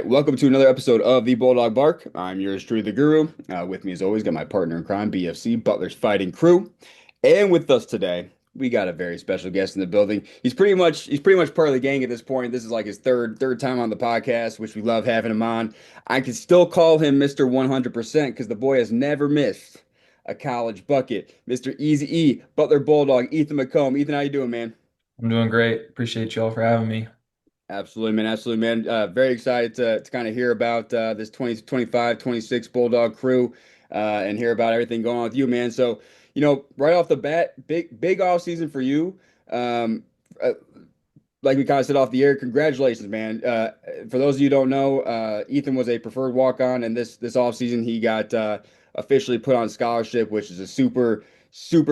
right, welcome to another episode of the Bulldog Bark. I'm yours truly, the Guru. With me, as always, got my partner in crime, BFC Butler's Fighting Crew, and with us today, we got a very special guest in the building. He's pretty much part of the gang at this point. This is like his third time on the podcast, which we love having him on. I can still call him Mr. 100% because the boy has never missed a college bucket. Mr. Easy E, Butler Bulldog, Ethan McComb. Ethan, how you doing, man? I'm doing great. Appreciate y'all for having me. Absolutely, man. Absolutely, man. Very excited to kind of hear about this 2025, 26 Bulldog crew and hear about everything going on with you, man. So, right off the bat, big off season for you. Um, uh, like we kind of said off the air, congratulations, man. For those of you who don't know, Ethan was a preferred walk-on, and this off season he got officially put on scholarship, which is a super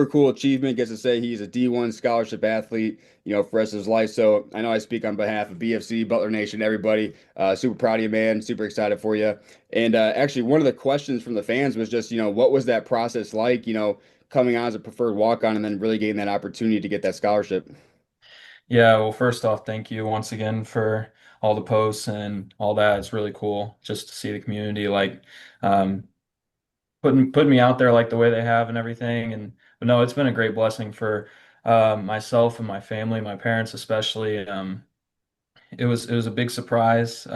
cool achievement. Gets to say he's a D1 scholarship athlete, for the rest of his life. So I know I speak on behalf of BFC, Butler Nation, everybody. Super proud of you, man. Super excited for you. And actually, one of the questions from the fans was just, what was that process like? Coming on as a preferred walk-on and then really getting that opportunity to get that scholarship. Yeah, well, first off, thank you once again for all the posts and all that. It's really cool just to see the community um, putting me out there like the way they have and everything. But no, it's been a great blessing for myself and my family, my parents especially. It was a big surprise.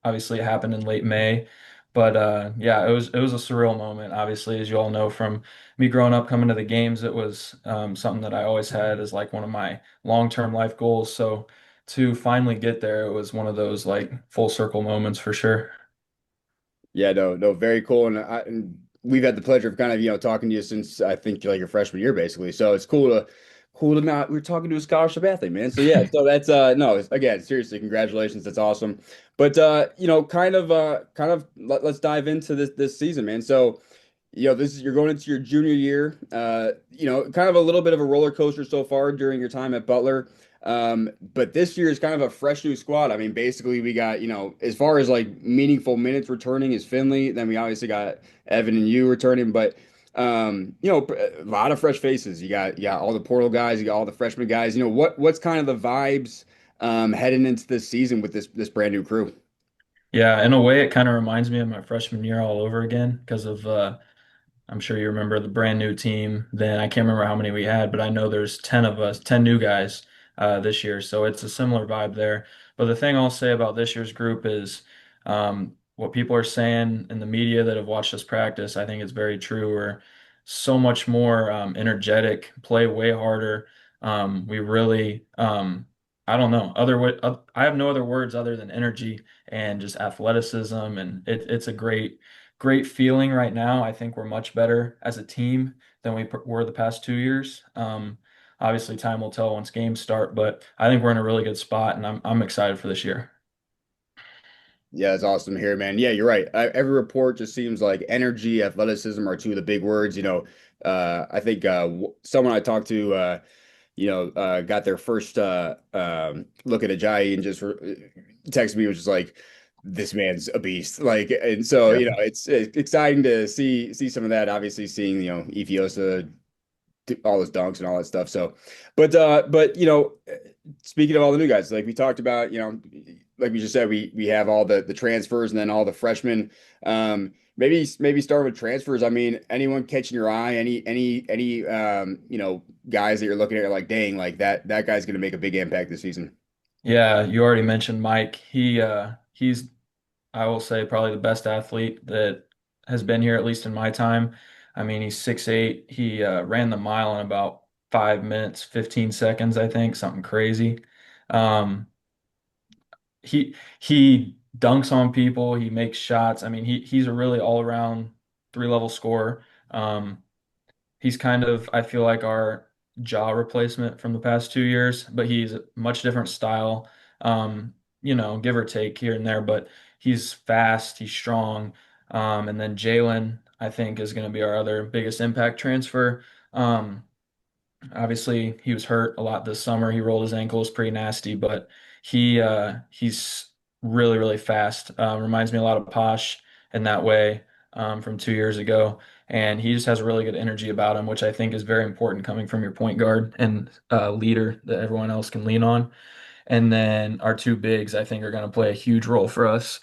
Obviously, it happened in late May, but yeah, it was a surreal moment. Obviously, as you all know from me growing up, coming to the games, it was something that I always had as like one of my long-term life goals. So to finally get there, it was one of those like full circle moments for sure. Yeah, no, very cool. And we've had the pleasure of kind of, talking to you since I think like your freshman year, basically. So it's cool to not, we're talking to a scholarship athlete, man. So yeah, so that's, no, again, seriously, congratulations. That's awesome. But, let's dive into this season, man. So, you're going into your junior year. Kind of a little bit of a roller coaster so far during your time at Butler. But this year is kind of a fresh new squad. I mean, basically we got, as far as like meaningful minutes returning is Finley. Then we obviously got Evan and you returning, but a lot of fresh faces. You got all the portal guys, you got all the freshman guys. What's kind of the vibes heading into this season with this brand new crew? Yeah, in a way, it kind of reminds me of my freshman year all over again because of I'm sure you remember the brand new team. Then I can't remember how many we had, but I know there's 10 of us, 10 new guys this year. So it's a similar vibe there. But the thing I'll say about this year's group is what people are saying in the media that have watched us practice. I think it's very true. We're so much more energetic, play way harder. We really, I don't know, I have no other words other than energy and just athleticism. And it's a great feeling right now. I think we're much better as a team than we were the past 2 years. Obviously, time will tell once games start, but I think we're in a really good spot, and I'm excited for this year. Yeah, it's awesome to hear, man. Yeah, you're right. Every report just seems like energy, athleticism are two of the big words. I think someone I talked to, got their first look at Ajayi and just texted me, was just like, "This man's a beast." Like, and so Yeah. it's exciting to see some of that. Obviously, seeing Ifiosa all his dunks and all that stuff. So, but speaking of all the new guys, like we talked about, like we just said, we have all the transfers and then all the freshmen. Maybe start with transfers. I mean, anyone catching your eye? Any guys that you're looking at, like, dang, like that guy's going to make a big impact this season. Yeah, you already mentioned Mike. He's I will say probably the best athlete that has been here at least in my time. I mean, he's 6'8". He ran the mile in about 5 minutes, 15 seconds, I think, something crazy. Um, he dunks on people. He makes shots. I mean, he's a really all around three-level scorer. Um, he's kind of, I feel like, our jaw replacement from the past 2 years, but he's a much different style. Give or take here and there, but he's fast. He's strong. And then Jalen, I think, is going to be our other biggest impact transfer. Um, Obviously, he was hurt a lot this summer. He rolled his ankles pretty nasty, but he's really fast. Reminds me a lot of Posh in that way from 2 years ago, and he just has a really good energy about him, which I think is very important coming from your point guard and leader that everyone else can lean on. And then our two bigs, I think, are going to play a huge role for us.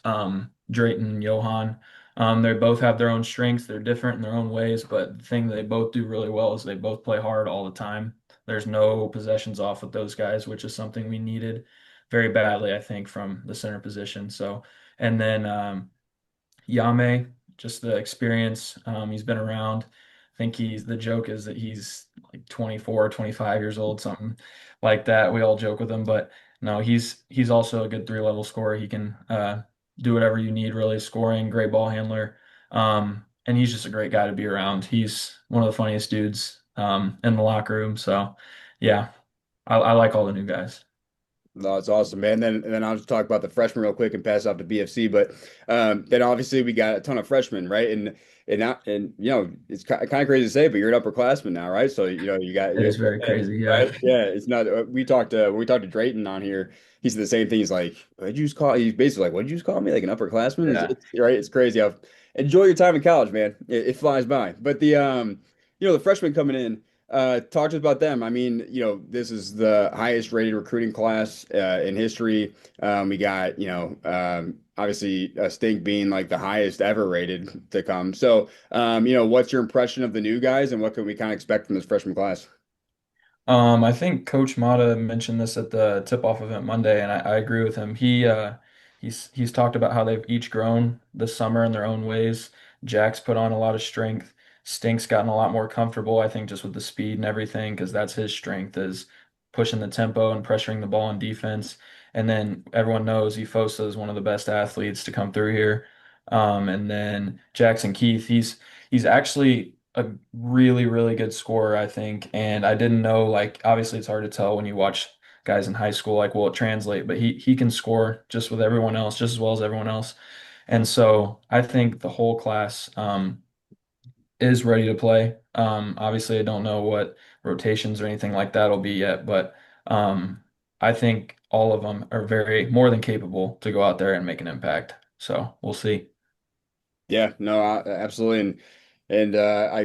Drayton and Johan. They both have their own strengths. They're different in their own ways, but the thing they both do really well is they both play hard all the time. There's no possessions off with those guys, which is something we needed very badly, I think, from the center position. So, and then Yame, just the experience. He's been around. I think the joke is that he's like 24, 25 years old, something like that. We all joke with him, but no, he's also a good three-level scorer. He can do whatever you need, really, scoring, great ball handler. And he's just a great guy to be around. He's one of the funniest dudes in the locker room. So yeah, I like all the new guys. No, it's awesome, man. And then I'll just talk about the freshmen real quick and pass off to BFC. But then obviously we got a ton of freshmen, right? And it's kind of crazy to say, but you're an upperclassman now, right? So you got It is very crazy. Yeah. right? Yeah, it's not. We talked when we talked to Drayton on here. He said the same thing. He's like, "What'd you just call?" He's basically like, "What'd you just call me? Like an upperclassman?" Yeah. Right? It's crazy. Enjoy your time in college, man. It flies by. But the freshmen coming in. Talk to us about them. I mean, this is the highest rated recruiting class in history. We got, obviously Stink being like the highest ever rated to come. So, what's your impression of the new guys and what can we kind of expect from this freshman class? I think Coach Mata mentioned this at the tip-off event Monday, and I agree with him. He's talked about how they've each grown this summer in their own ways. Jack's put on a lot of strength. Stink's gotten a lot more comfortable, I think, just with the speed and everything, because that's his strength is pushing the tempo and pressuring the ball on defense. And then everyone knows Efosa is one of the best athletes to come through here. And then Jackson Keith, he's actually a really, really good scorer, I think. And I didn't know, like, obviously it's hard to tell when you watch guys in high school, like, will it translate? But he can score just with everyone else, just as well as everyone else. And so I think the whole class is ready to play. Obviously, I don't know what rotations or anything like that will be yet, but I think all of them are very more than capable to go out there and make an impact. So we'll see. Yeah, no, absolutely. And I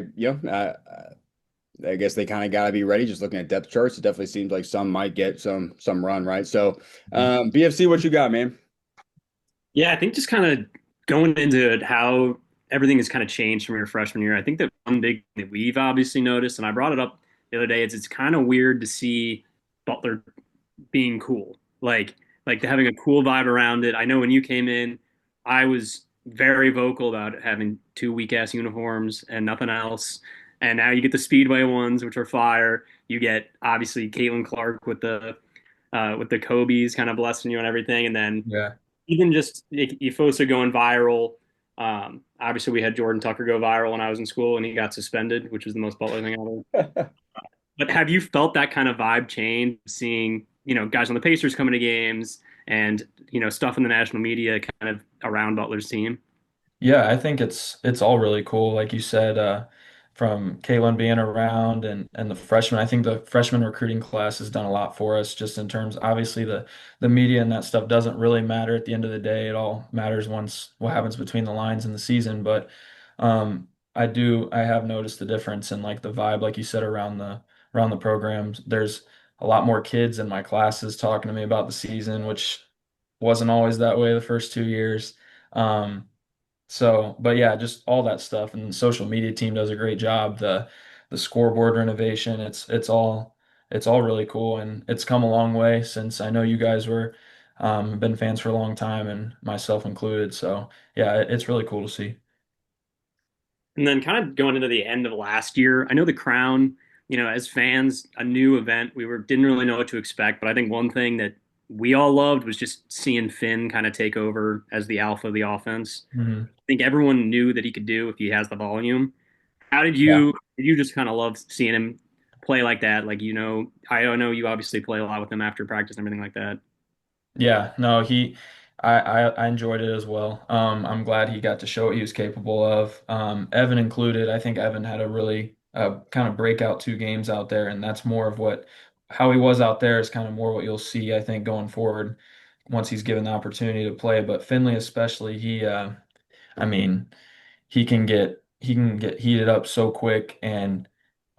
guess they kind of got to be ready. Just looking at depth charts, it definitely seems like some might get some run, right? So, BFC, what you got, man? Yeah, I think just kind of going into it, how everything has kind of changed from your freshman year. I think that one big thing that we've obviously noticed, and I brought it up the other day, is it's kind of weird to see Butler being cool, like having a cool vibe around it. I know when you came in, I was very vocal about having two weak ass uniforms and nothing else. And now you get the Speedway ones, which are fire. You get obviously Caitlin Clark with the Kobe's kind of blessing you and everything, and then Yeah. even just Efosa going viral. Obviously, we had Jordan Tucker go viral when I was in school, and he got suspended, which was the most Butler thing ever. But have you felt that kind of vibe change, seeing guys on the Pacers coming to games and stuff in the national media kind of around Butler's team? Yeah, I think it's all really cool. Like you said, from Kalen being around and the freshmen, I think the freshman recruiting class has done a lot for us just in terms, obviously the media and that stuff doesn't really matter at the end of the day. It all matters once what happens between the lines in the season. But I have noticed the difference in like the vibe, like you said, around the programs. There's a lot more kids in my classes talking to me about the season, which wasn't always that way the first 2 years. Um, but yeah, just all that stuff, and the social media team does a great job. The scoreboard renovation, it's all really cool, and it's come a long way since I know you guys were been fans for a long time, and myself included. So yeah, it's really cool to see. And then kind of going into the end of last year, I know the Crown, as fans, a new event, didn't really know what to expect, but I think one thing that we all loved was just seeing Finn kind of take over as the alpha of the offense. Hmm. I think everyone knew that he could do if he has the volume. How Yeah. did you just kind of love seeing him play like that? Like, I don't know you obviously play a lot with him after practice and everything like that. Yeah, no, I enjoyed it as well. I'm glad he got to show what he was capable of. Evan included. I think Evan had a really kind of breakout 2 games out there, and that's more of how he was out there is kind of more what you'll see, I think, going forward once he's given the opportunity to play. But Finley especially, I mean, he can get heated up so quick, and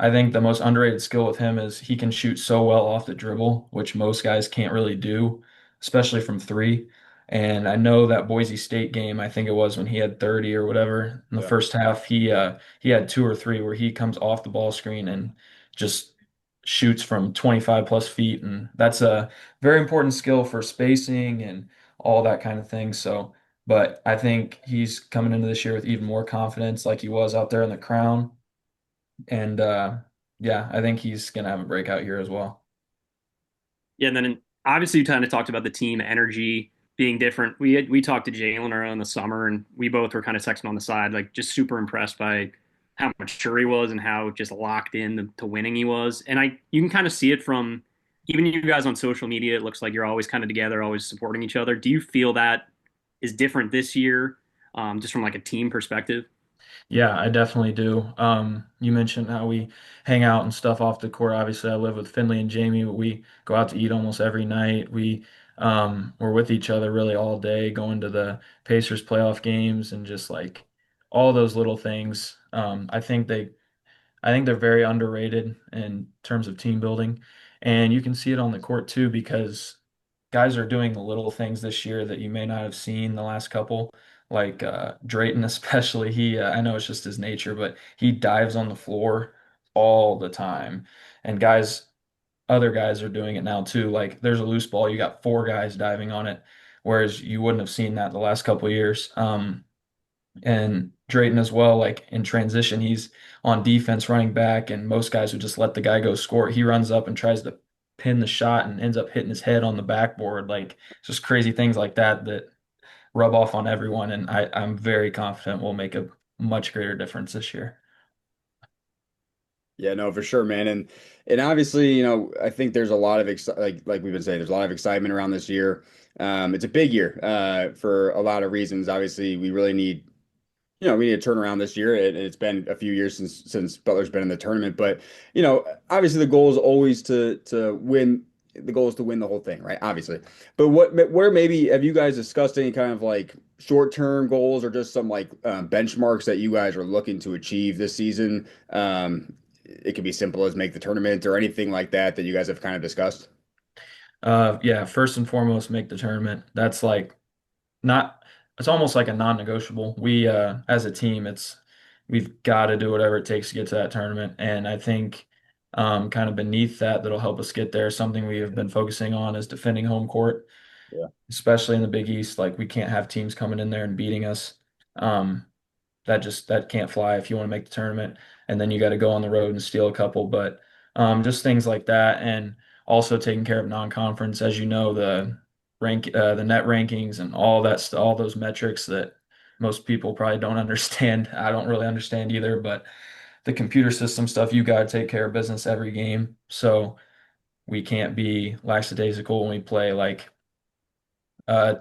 I think the most underrated skill with him is he can shoot so well off the dribble, which most guys can't really do, especially from three. And I know that Boise State game, I think it was when he had 30 or whatever in the Yeah. first half, he had two or three where he comes off the ball screen and just shoots from 25 plus feet. And that's a very important skill for spacing and all that kind of thing. So, but I think he's coming into this year with even more confidence like he was out there in the Crown. And yeah, I think he's gonna have a breakout year as well. Yeah, and then obviously you kind of talked about the team energy being different. We talked to Jalen earlier in the summer, and we both were kind of texting on the side, like just super impressed by how mature he was and how just locked in to winning he was. And you can kind of see it from even you guys on social media. It looks like you're always kind of together, always supporting each other. Do you feel that is different this year, just from like a team perspective? Yeah, I definitely do. You mentioned how we hang out and stuff off the court. Obviously, I live with Finley and Jamie, but we go out to eat almost every night. We're with each other really all day, going to the Pacers playoff games and just like all those little things. I think they're very underrated in terms of team building. And you can see it on the court too, because guys are doing the little things this year that you may not have seen the last couple. Like Drayton, especially, I know it's just his nature, but he dives on the floor all the time. And other guys are doing it now too. Like there's a loose ball, you got four guys diving on it, whereas you wouldn't have seen that the last couple of years. And Drayton as well, like in transition, he's on defense running back, and most guys would just let the guy go score. He runs up and tries to pin the shot and ends up hitting his head on the backboard. Like just crazy things like that that rub off on everyone. And I'm very confident we'll make a much greater difference this year. Yeah, no, for sure, man. And obviously, I think there's a lot of like we've been saying, there's a lot of excitement around this year. It's a big year for a lot of reasons. Obviously, we really need we need to turn around this year. It's been a few years since Butler's been in the tournament, but obviously the goal is always to win. The goal is to win the whole thing, right? Obviously, but where maybe have you guys discussed any kind of like short-term goals or just some like benchmarks that you guys are looking to achieve this season? It could be simple as make the tournament or anything like that that you guys have kind of discussed. Yeah, first and foremost, make the tournament. That's like not it's almost like a non-negotiable. We as a team, we've got to do whatever it takes to get to that tournament. And I think kind of beneath that that'll help us get there. Something we have been focusing on is defending home court, Yeah. especially in the Big East. Like we can't have teams coming in there and beating us. Um, that can't fly if you want to make the tournament, and then you got to go on the road and steal a couple. But just things like that, and also taking care of non-conference, as you know, the net rankings and all that all those metrics that most people probably don't understand. I don't really understand either, but the computer system stuff, you got to take care of business every game. So we can't be lackadaisical when we play like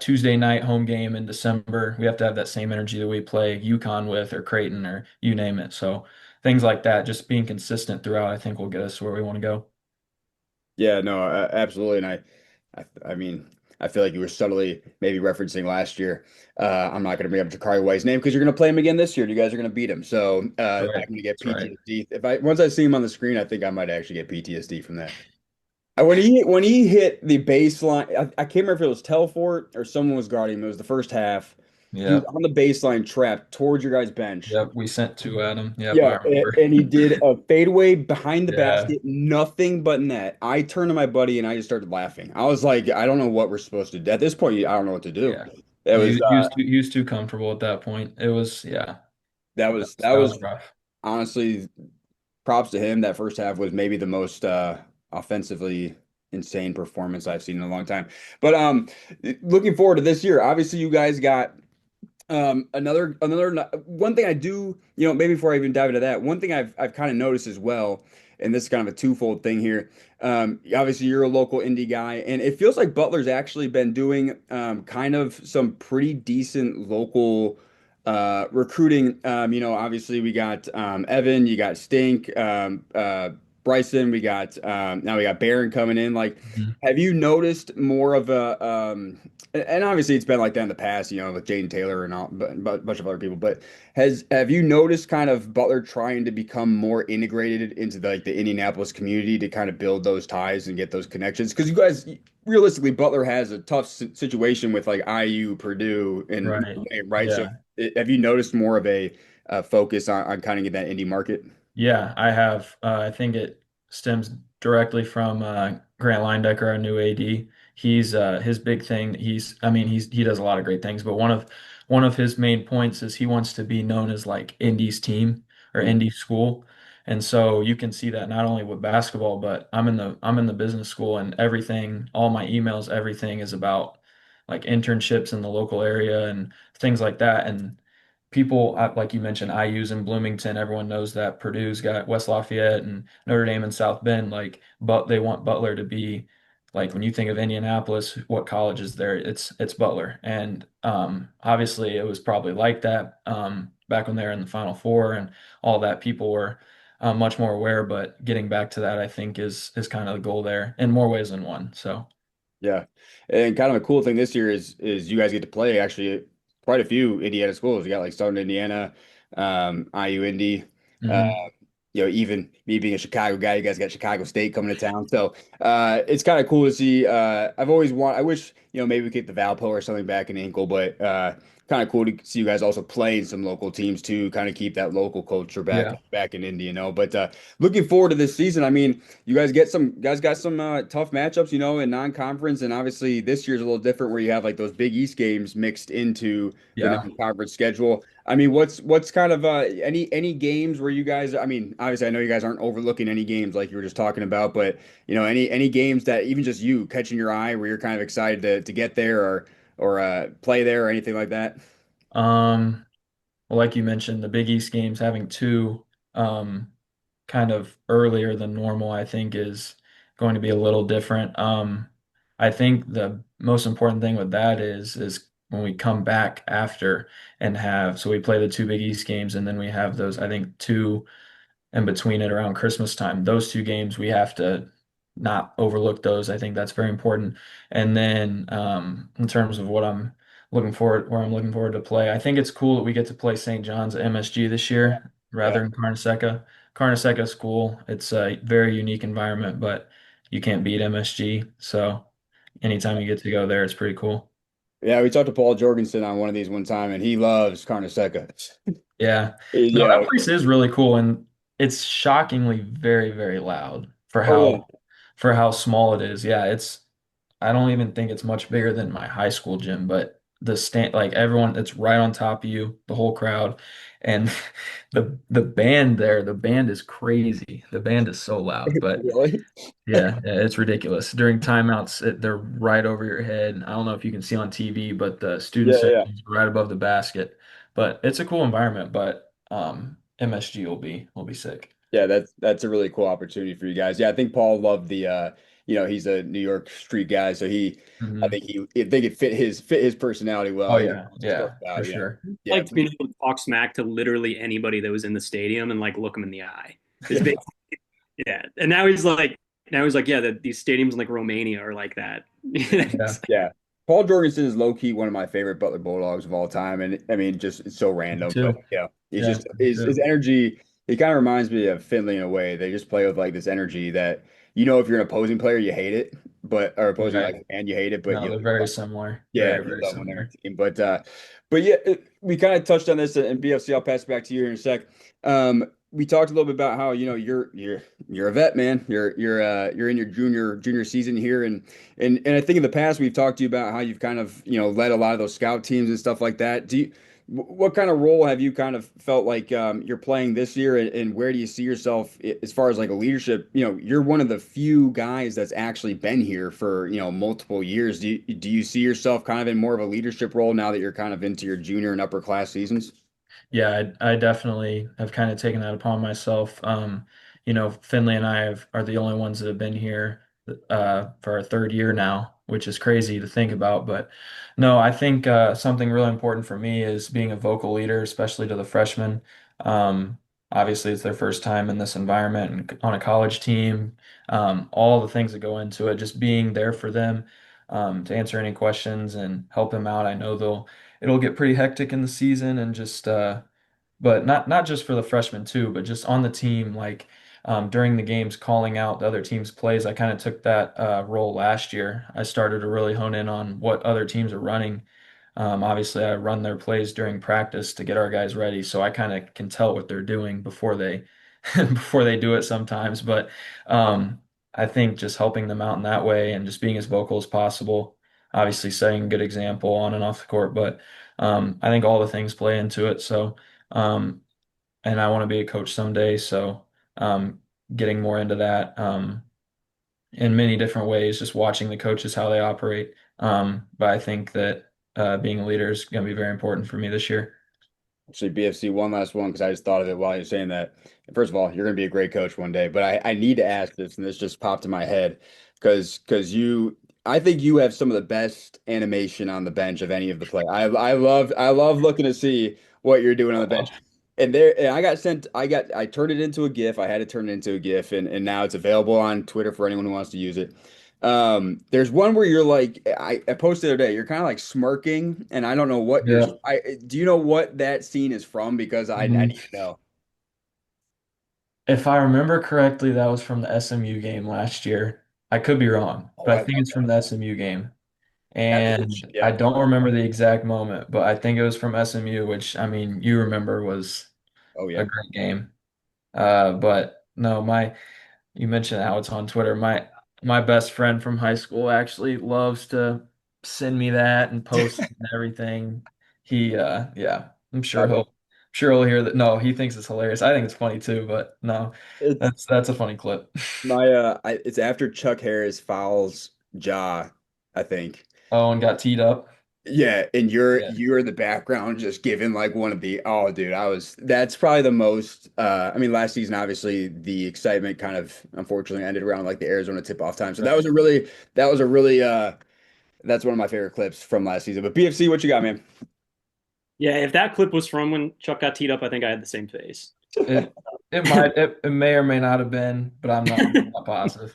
Tuesday night home game in December. We have to have that same energy that we play UConn with or Creighton or you name it. So things like that, just being consistent throughout, I think will get us where we want to go. Yeah, no, absolutely. And I mean, I feel like you were subtly maybe referencing last year. I'm not going to bring up Jakari White's name because you're going to play him again this year, and you guys are going to beat him. So That's I'm right. going to get That's right. PTSD. If I once I see him on the screen, I think I might actually get PTSD from that. When he hit the baseline, I can't remember if it was Telfort or someone was guarding him. It was the first half. He was Yep. on the baseline, trapped towards your guys' bench. Yep. We sent two at him. Yep. Yeah, I remember. and he did a fadeaway behind the Yeah. basket, nothing but net. I turned to my buddy and I just started laughing. I was like, I don't know what we're supposed to do. At this point, I don't know what to do. Yeah. That Yeah. was He was too comfortable at that point. It was, yeah, that that was was rough. honestly props to him. That first half was maybe the most offensively insane performance I've seen in a long time. But looking forward to this year, obviously you guys got another one thing I do, maybe before I even dive into that, one thing I've kind of noticed as well, and this is kind of a twofold thing here. Obviously, you're a local indie guy, and it feels like Butler's actually been doing kind of some pretty decent local recruiting. Obviously we got Evan, you got Stink, Bryson, we got now we got Barron coming in. Like, Mhm. have you noticed more of a and obviously it's been like that in the past, with Jaden Taylor and all, but a bunch of other people. But have you noticed kind of Butler trying to become more integrated into the Indianapolis community to kind of build those ties and get those connections? Because you guys, realistically, Butler has a tough situation with like IU, Purdue, and Right. right. So, Yeah. have you noticed more of a focus on kind of get that indie market? Yeah, I have. I think it stems directly from Grant Linedecker, our new AD. He's his big thing. I mean, he does a lot of great things, but one of his main points is he wants to be known as like Indy's team or Mhm. Indy school. And so you can see that not only with basketball, but I'm in the business school and everything, all my emails, everything is about like internships in the local area and things like that. And people like you mentioned, IU's in Bloomington. Everyone knows that. Purdue's got West Lafayette and Notre Dame and South Bend. Like, but they want Butler to be like when you think of Indianapolis, what college is there? It's Butler, and obviously it was probably like that back when they were in the Final Four and all that. People were much more aware, but getting back to that, I think is kind of the goal there in more ways than one. So Yeah. And kind of a cool thing this year is you guys get to play actually quite a few Indiana schools. You got like Southern Indiana, IU Indy, uh, mhm. even me being a Chicago guy, you guys got Chicago State coming to town. So it's kind of cool to see. I wish, maybe we could get the Valpo or something back in Inkle, but kind of cool to see you guys also playing some local teams too, kind of keep that local culture back Yeah, back in Indy, But looking forward to this season. I mean, you guys got some tough matchups, in non-conference, and obviously this year's a little different where you have like those Big East games mixed into the yeah. non-conference schedule. I mean, what's kind of any games where you guys? I mean, obviously I know you guys aren't overlooking any games like you were just talking about, but any games that even just you catching your eye where you're kind of excited to get there or play there or anything like that. Um, well, like you mentioned, the Big East games having two. Um, kind of earlier than normal, I think is going to be a little different. I think the most important thing with that is when we come back after and so we play the two Big East games and then we have those, I think, two in between it around Christmas time. Those two games we have to not overlook those. I think that's very important. And then in terms of where I'm looking forward to play, I think it's cool that we get to play St. John's at MSG this year Yeah. rather than Carnesecca. Carnesecca School, it's a very unique environment, but you can't beat MSG. So anytime you get to go there, it's pretty cool. Yeah, we talked to Paul Jorgensen on one of these one time, and he loves Carnesecca. Yeah. No, Yeah. that place is really cool and it's shockingly very, very loud for Oh yeah. how small it is. Yeah, I don't even think it's much bigger than my high school gym, but the stand like everyone it's right on top of you, the whole crowd. And the band is crazy. The band is so loud, but Really? yeah, it's ridiculous. During timeouts, they're right over your head. I don't know if you can see on TV, but the student Yeah, yeah. section is right above the basket. But it's a cool environment, but MSG will be sick. Yeah, that's a really cool opportunity for you guys. Yeah, I think Paul loved he's a New York street guy, so I Hmm. think it fit his personality well. Oh He yeah, spoke yeah, for about, sure. yeah, Like being able to talk smack to literally anybody that was in the stadium and like look them in the eye. It's yeah, basically, yeah. And now he's like, yeah, these stadiums in like Romania are like that. Yeah, yeah. Paul Jorgensen is low key one of my favorite Butler Bulldogs of all time, and I mean, just it's so me random, but too. yeah, he's Yeah, just me his too. energy. He kind of reminds me of Finley in a way. They just play with like this energy that if you're an opposing player, you hate it, or opposing Right. like and you hate it, but No, they're very similar. yeah, Very, you very love when they're similar. a team. But yeah, we kind of touched on this in BFC. I'll pass it back to you here in a sec. We talked a little bit about how you're a vet, man. You're in your junior season here, and I think in the past we've talked to you about how you've kind of led a lot of those scout teams and stuff like that. What kind of role have you kind of felt like you're playing this year, and where do you see yourself as far as like a leadership? You're one of the few guys that's actually been here for multiple years. Do you see yourself kind of in more of a leadership role now that you're kind of into your junior and upper class seasons? Yeah, I definitely have kind of taken that upon myself. Finley and are the only ones that have been here for our third year now, which is crazy to think about. But no, I think something really important for me is being a vocal leader, especially to the freshmen. Um, Obviously, it's their first time in this environment and on a college team. All the things that go into it, just being there for them, to answer any questions and help them out. I know it'll get pretty hectic in the season and just but not just for the freshmen too, but just on the team, like during the games, calling out the other team's plays. I kind of took that role last year. I started to really hone in on what other teams are running. Obviously, I run their plays during practice to get our guys ready, so I kind of can tell what they're doing before they before they do it sometimes. But I think just helping them out in that way and just being as vocal as possible, obviously setting a good example on and off the court. But I think all the things play into it. So. Um, and I want to be a coach someday. So, getting more into that in many different ways, just watching the coaches how they operate. But I think that being a leader is going to be very important for me this year. Actually, BFC, one last one because I just thought of it while you're saying that. First of all, you're going to be a great coach one day, but I need to ask this, and this just popped in my head because I think you have some of the best animation on the bench of any of the play. I love looking to see what you're doing on the bench. And I turned it into a GIF. I had to turn it into a GIF, and now it's available on Twitter for anyone who wants to use it. There's one where you're like, I posted the other day, you're kind of like smirking, and I don't know what Yeah. do you know what that scene is from? Because I Mhm. need to know. If I remember correctly, that was from the SMU game last year. I could be wrong, Oh, but I I think love it's from that. the SMU game. That's, And I yeah. don't remember the exact moment, but I think it was from SMU, which I mean, you remember was Oh, a yeah. great game. But no, you mentioned how it's on Twitter. My best friend from high school actually loves to send me that and post it and everything. Yeah, I'm sure he'll hear that. No, he thinks it's hilarious. I think it's funny too, but no, It's that's a funny clip. it's after Chuck Harris fouls Ja, I think. Oh, and got teed up. Yeah, and you're Yeah. you're in the background just giving like one of the oh dude, that's probably the most I mean last season obviously the excitement kind of unfortunately ended around like the Arizona tip-off time. So Right. that was a really that's one of my favorite clips from last season. But BFC, what you got, man? Yeah, if that clip was from when Chuck got teed up, I think I had the same face. It it may or may not have been, but I'm not positive.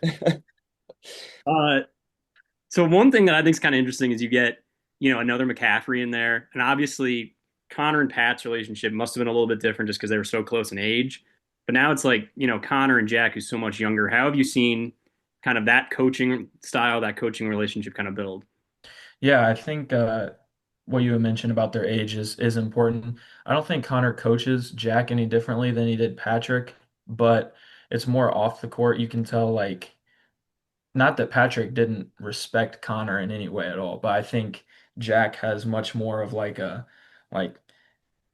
Uh, so one thing that I think is kind of interesting is you get, another McCaffrey in there, and obviously Connor and Pat's relationship must have been a little bit different just because they were so close in age. But now it's like, Connor and Jack, who's so much younger. How have you seen kind of that coaching style, that coaching relationship kind of build? Yeah, I think what you had mentioned about their age is important. I don't think Connor coaches Jack any differently than he did Patrick, but it's more off the court. You can tell, like, not that Patrick didn't respect Connor in any way at all, but I think Jack has much more of like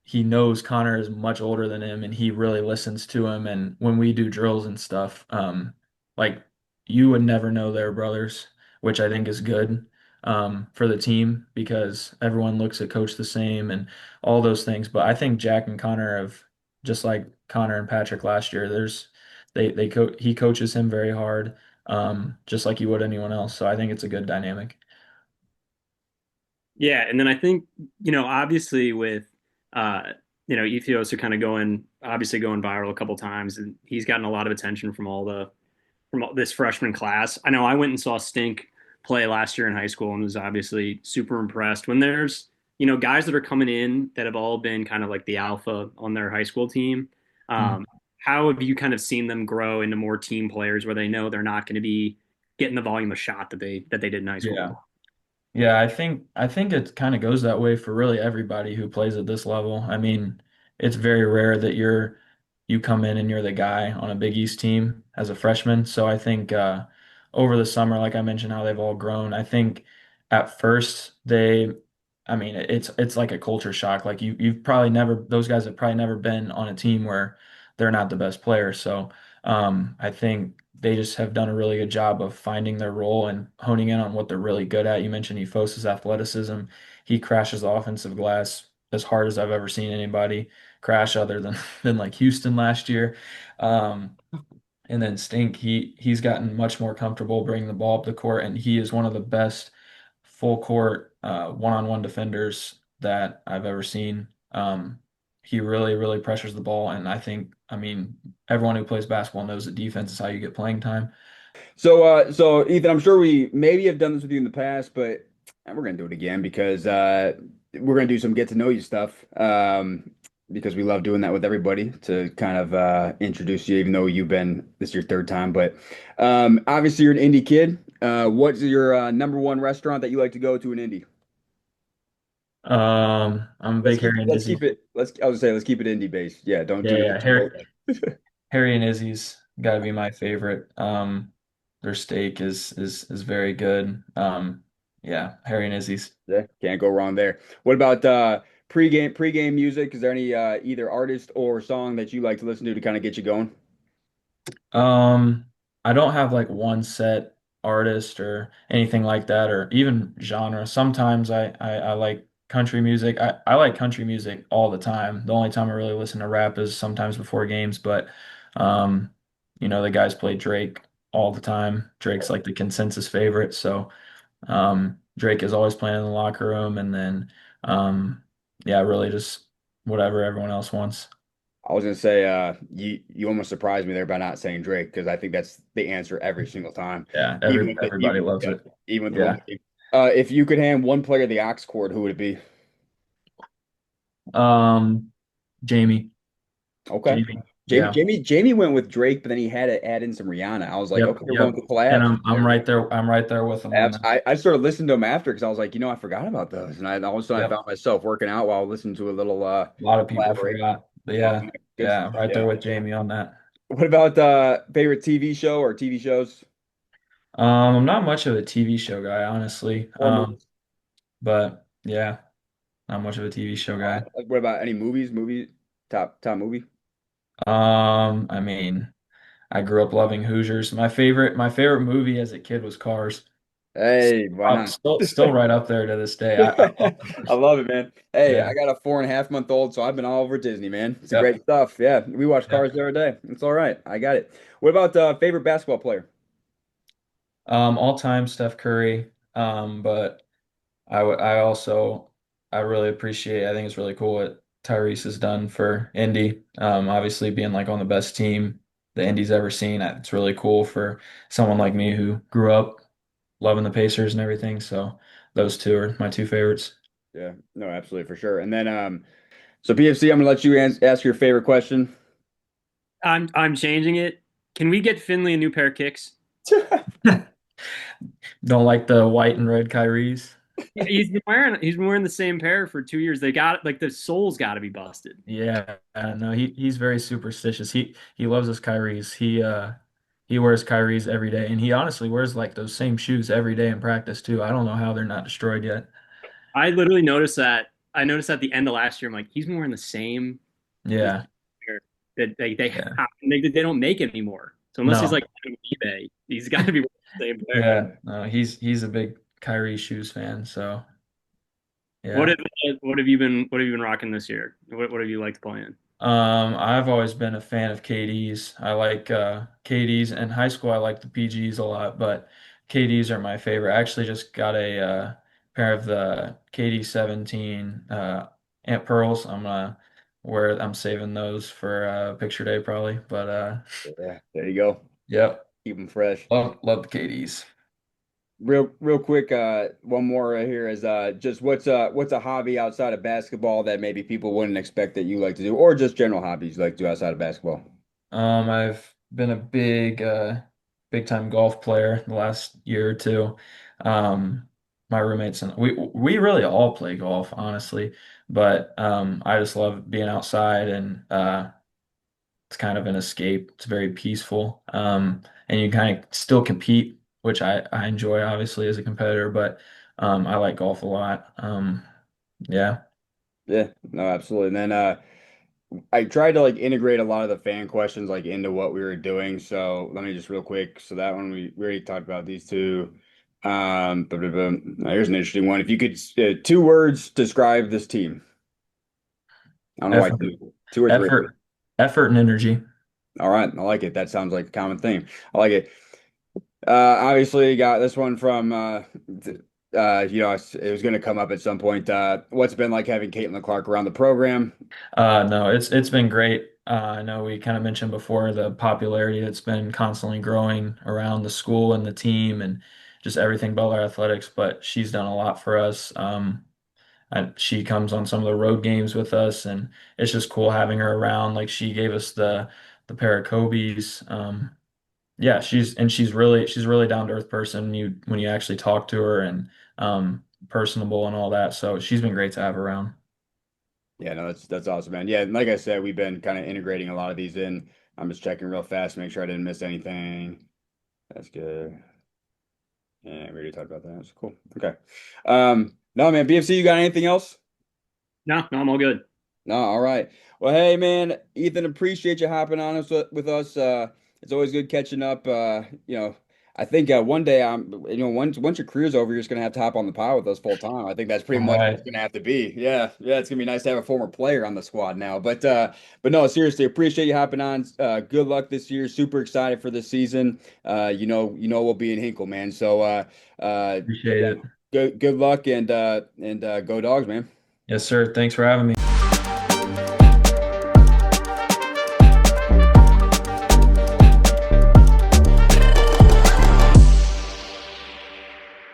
he knows Connor is much older than him and he really listens to him. And when we do drills and stuff, like you would never know they're brothers, which I think is good for the team because everyone looks at coach the same and all those things. But I think Jack and Connor have just like Connor and Patrick last year, he coaches him very hard, just like you would anyone else. So I think it's a good dynamic. Yeah, and then I think, obviously with Ethios are kind of obviously going viral a couple times, and he's gotten a lot of attention from this freshman class. I know I went and saw Stink play last year in high school and was obviously super impressed. When there's, guys that are coming in that have all been kind of like the alpha on their high school team, Mhm. how have you kind of seen them grow into more team players where they know they're not going to be getting the volume of shot that they did in high school? Yeah. Yeah, I think it kind of goes that way for really everybody who plays at this level. I mean, it's very rare that you come in and you're the guy on a Big East team as a freshman. So I think over the summer, like I mentioned, how they've all grown. I think at first I mean, it's like a culture shock. Like you've probably never those guys have probably never been on a team where they're not the best player. So I think they just have done a really good job of finding their role and honing in on what they're really good at. You mentioned Efosa's athleticism. He crashes the offensive glass as hard as I've ever seen anybody crash other than than like Houston last year. Um, and then Stink, he's gotten much more comfortable bringing the ball up the court, and he is one of the best full court one-on-one defenders that I've ever seen. he really, really pressures the ball. And I mean, everyone who plays basketball knows that defense is how you get playing time. So Ethan, I'm sure we maybe have done this with you in the past, but we're gonna do it again because we're gonna do some get to know you stuff. Because we love doing that with everybody to kind of introduce you, even though you've been this is your third time. But obviously, you're an indie kid. What's your number one restaurant that you like to go to in Indy? I'm a big Harry and Let's Izzy. keep it. I was gonna say let's keep it indie based. Yeah, don't Yeah, do yeah. it. Harry and Izzy's got to be my favorite. Their steak is very good. Yeah, Harry and Izzy's. Yeah, can't go wrong there. What about pregame music? Is there any either artist or song that you like to listen to kind of get you going? Um, I don't have like one set artist or anything like that, or even genre. Sometimes I like country music. I like country music all the time. The only time I really listen to rap is sometimes before games, but um, the guys play Drake all the time. Drake's like the consensus favorite, so Drake is always playing in the locker room, and then yeah, really just whatever everyone else wants. I was gonna say you almost surprised me there by not saying Drake because I think that's the answer every single time, Yeah, even with the everybody loves yeah, it. even with the Yeah. little team. If you could hand one player the aux cord, who would it be? Um, Jamie. Okay, Jamie. Yeah. Jamie went with Drake, but then he had to add in some Rihanna. I was like, Yep. okay, we're going Yep. with the And collabs. I'm right there. I'm right there with him on that. I started listening to them after because I was like, I forgot about those, and all of a sudden I Yep. found myself working out while listening to a little A lot of people collaborate. forgot. But Oh, yeah. man, good Yeah. I'm stuff. right Yeah. there with Jamie on that. What about favorite TV show or TV shows I'm not much of a TV show guy, honestly. or movies? But yeah, not much of a TV show guy. What about any movies? Top movie? I mean, I grew up loving Hoosiers. My favorite movie as a kid was Cars. Hey, why not? Still right up there to this day. I love I Cars. love it, man. Hey, Yeah. I got a 4.5 month old, so I've been all over Disney, man. It's a great Yep. stuff. Yeah, we watch Cars Yep. the other day. It's all right. I got it. What about favorite basketball player? All time Steph Curry. But I also I really appreciate. I think it's really cool what Tyrese has done for Indy. Obviously being like on the best team the Indy's ever seen. It's really cool for someone like me who grew up loving the Pacers and everything. So those two are my two favorites. Yeah, no, absolutely for sure. And then so PFC, I'm gonna let you ask your favorite question. I'm changing it. Can we get Finley a new pair of kicks? Don't like the white and red Kyries. He's been wearing the same pair for 2 years. They got like the sole's got to be busted. Yeah, no, he's very superstitious. He loves his Kyries. He wears Kyries every day, and he honestly wears like those same shoes every day in practice too. I don't know how they're not destroyed yet. I literally noticed that. I noticed at the end of last year, I'm like, he's been wearing the Yeah, same pair that yeah, they don't make anymore. So unless he's no, like on eBay, he's got to be wearing the same pair. yeah, no. He's a big Kyrie shoes fan. So What yeah. have what have you been rocking this year? What have you liked playing? I've always been a fan of KDs. I like KDs. In high school, I liked the PGs a lot, but KDs are my favorite. I actually just got a pair of the KD 17 Ant Pearls. I'm saving those for picture day probably. But Yeah, there you go. yep, Keep them fresh. love the KDs. Real quick, one more right here is just what's a hobby outside of basketball that maybe people wouldn't expect that you like to do, or just general hobbies you like to do outside of basketball. I've been a big time golf player the last year or two. My roommates and we really all play golf, honestly, but I just love being outside and it's kind of an escape. It's very peaceful. And you kind of still compete, which I enjoy obviously as a competitor, but I like golf a lot. Yeah. Yeah, no, absolutely. And then I tried to like integrate a lot of the fan questions like into what we were doing. So let me just real quick. So that one we already talked about these two. Here's an interesting one. If you could two words describe this team. I don't know why Effort, two words. Great. effort and energy. All right, I like it. That sounds like a common theme. I like it. Obviously, got this one from it was going to come up at some point. What's it been like having Caitlin Clark around the program? No, it's been great. I know we kind of mentioned before the popularity that's been constantly growing around the school and the team and just everything Butler athletics, but she's done a lot for us. She comes on some of the road games with us, and it's just cool having her around. Like she gave us the pair of Kobe's. Yeah, she's really down to earth person when you actually talk to her and personable and all that. So she's been great to have around. Yeah, no, that's awesome, man. Yeah, and like I said, we've been kind of integrating a lot of these in. I'm just checking real fast to make sure I didn't miss anything. That's good. Yeah, we already talked about that. That's cool. Okay. No, man, BFC, you got anything else? No, no, I'm all good. No, all right. Well, hey, man, Ethan, appreciate you hopping on us with us. It's always good catching up. I think one day once your career's over, you're just gonna have to hop on the pod with us full time. I think that's pretty All much what right. it's gonna have to be. Yeah, yeah, it's gonna be nice to have a former player on the squad now. But no, seriously, appreciate you hopping on. Good luck this year. Super excited for this season. We'll be in Hinkle, man. So, Appreciate it. good luck and go dogs, man. Yes, sir. Thanks for having me.